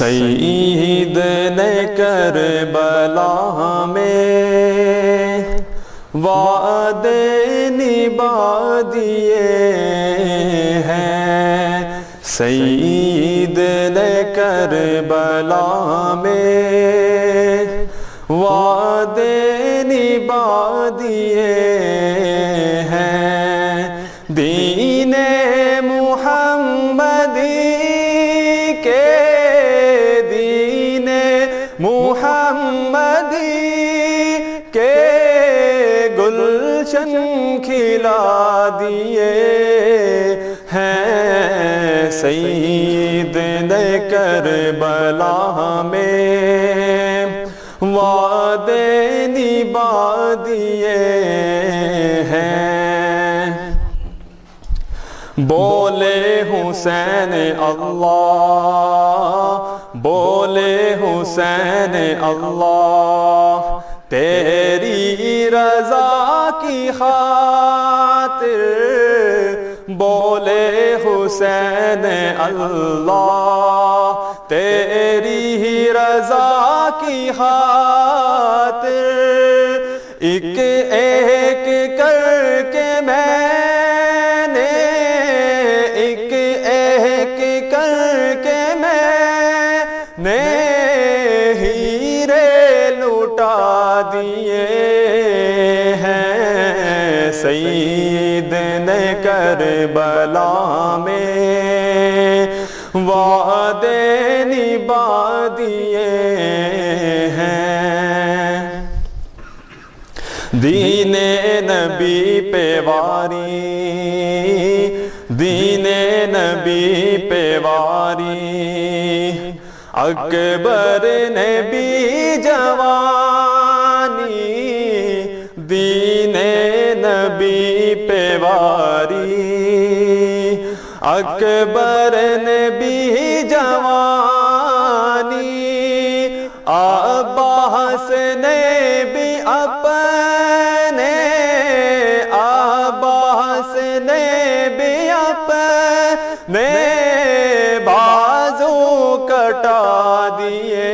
سعید نے کربلا میں وعدے نبھا دیے ہیں، سعید نے کربلا میں وعدے نبھا دیے ہیں، دین محمدی کے دین محمدی کے گلشن کھلا دیے ہیں، سعید نے کربلا میں وعدے نبھا دیے ہیں۔ بولے حسین اللہ، بولے حسین اللہ، تیری رضا کی خاطر، بولے حسین اللہ، تیری رضا کی خاطر، ایک ایک کر کے میں نے، ایک ایک کر کے میں نے ہیرے لوٹا دیے ہیں، سعید نے کربلا میں وعدے نبھا دیے ہیں، دین نبی پہ واری، دین نبی پہ واری، اکبر نے بھی جوانی، دین نبی پہ واری، اکبر نے بھی جوانی، عباس نے بھی اپنے، عباس نے بھی اپنے بازو کٹا دیے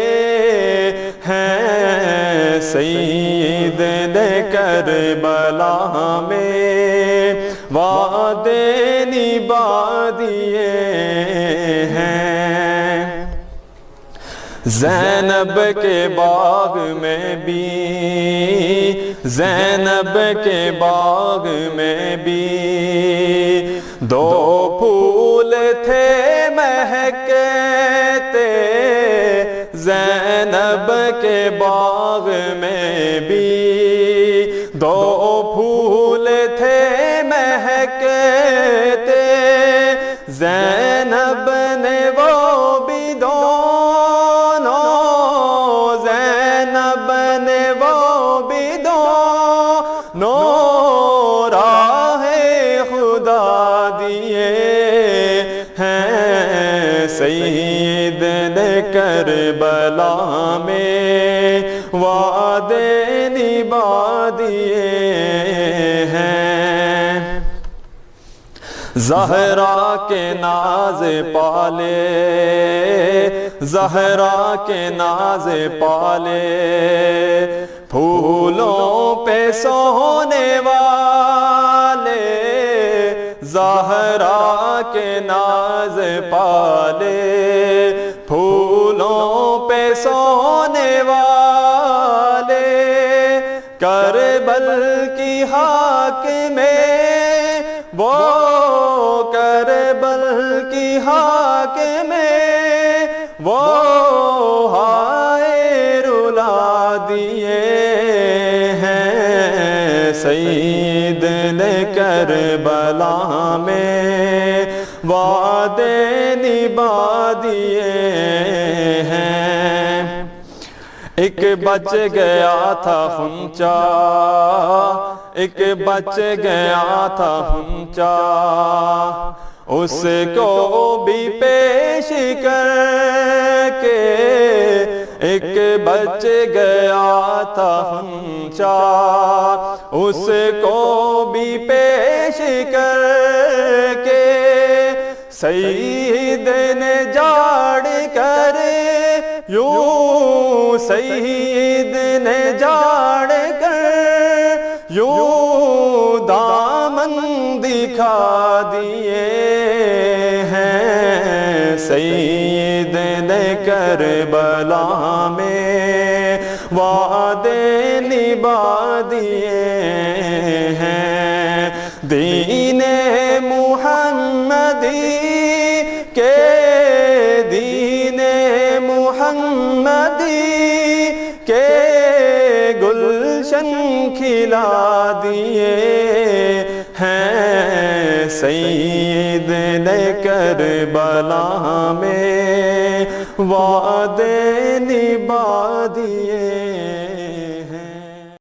ہیں، سعید نے کربلا میں وعدے نبھا دیے ہیں، زینب کے باغ میں بھی، زینب کے باغ میں بھی دو پھول تھے مہکتے، زینب کے باغ میں بھی دو پھول تھے مہکتے، زینب نے وہ بھی دونوں، زینب نے وہ بھی دونوں راہ خدا دیے ہیں، سعید نے کربلا میں وعدے نبھا دیے ہیں، زہرا کے ناز پالے، زہرا کے ناز پالے، پھولوں پہ سونے والے، زہرا کے ناز پالے، پھولوں پہ سونے والے، کربل کی خاک میں وہ، کربل کی خاک میں وہ ہائے رلا دیے ہیں، سعید نے کربلا میں وعدے نبھا دیے ہیں، ایک بچ گیا تھا خنچا، ایک بچ گیا تھا خنچا، اس کو بھی پیش کر کے، ایک بچ گیا تھا خنچا، اس کو بھی پیش کر کے، سعید نے جاڑ کر یوں سید نے جاڑ کر یوں دامن دکھا دیے ہیں، سید نے کربلا میں وعدے نبھا دیے ہیں، دین محمدی کے دین محمدی کے گلشن کھلا دیے ہیں، سید نے کربلا میں وعدے نبھا دیے